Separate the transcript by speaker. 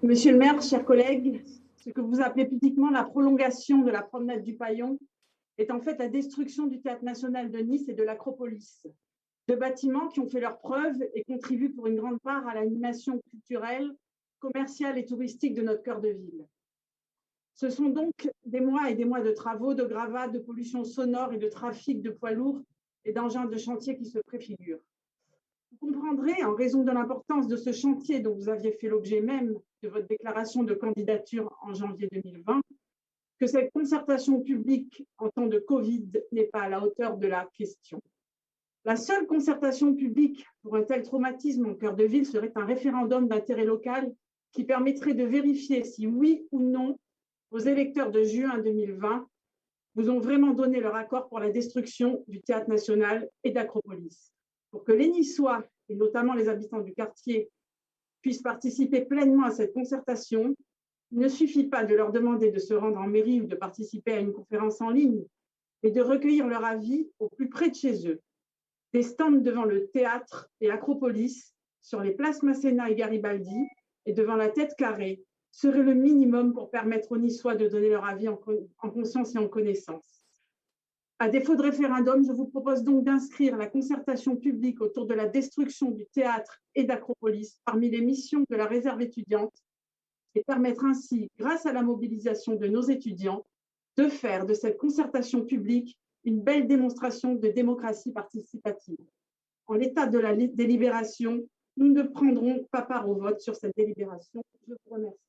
Speaker 1: Monsieur le maire, chers collègues, ce que vous appelez publiquement la prolongation de la promenade du Paillon est en fait la destruction du Théâtre national de Nice et de l'Acropolis, deux bâtiments qui ont fait leurs preuves et contribuent pour une grande part à l'animation culturelle, commerciale et touristique de notre cœur de ville. Ce sont donc des mois et des mois de travaux, de gravats, de pollution sonore et de trafic de poids lourds et d'engins de chantier qui se préfigurent. Vous comprendrez, en raison de l'importance de ce chantier dont vous aviez fait l'objet même de votre déclaration de candidature en janvier 2020, que cette concertation publique en temps de Covid n'est pas à la hauteur de la question. La seule concertation publique pour un tel traumatisme en cœur de ville serait un référendum d'intérêt local qui permettrait de vérifier si oui ou non vos électeurs de juin 2020 vous ont vraiment donné leur accord pour la destruction du Théâtre national et d'Acropolis. Pour que les Niçois, et notamment les habitants du quartier, puissent participer pleinement à cette concertation, il ne suffit pas de leur demander de se rendre en mairie ou de participer à une conférence en ligne, mais de recueillir leur avis au plus près de chez eux. Des stands devant le théâtre et Acropolis, sur les places Masséna et Garibaldi, et devant la Tête Carrée, serait le minimum pour permettre aux Niçois de donner leur avis en conscience et en connaissance. À défaut de référendum, je vous propose donc d'inscrire la concertation publique autour de la destruction du théâtre et d'Acropolis parmi les missions de la réserve étudiante et permettre ainsi, grâce à la mobilisation de nos étudiants, de faire de cette concertation publique une belle démonstration de démocratie participative. En l'état de la délibération, nous ne prendrons pas part au vote sur cette délibération. Je vous remercie.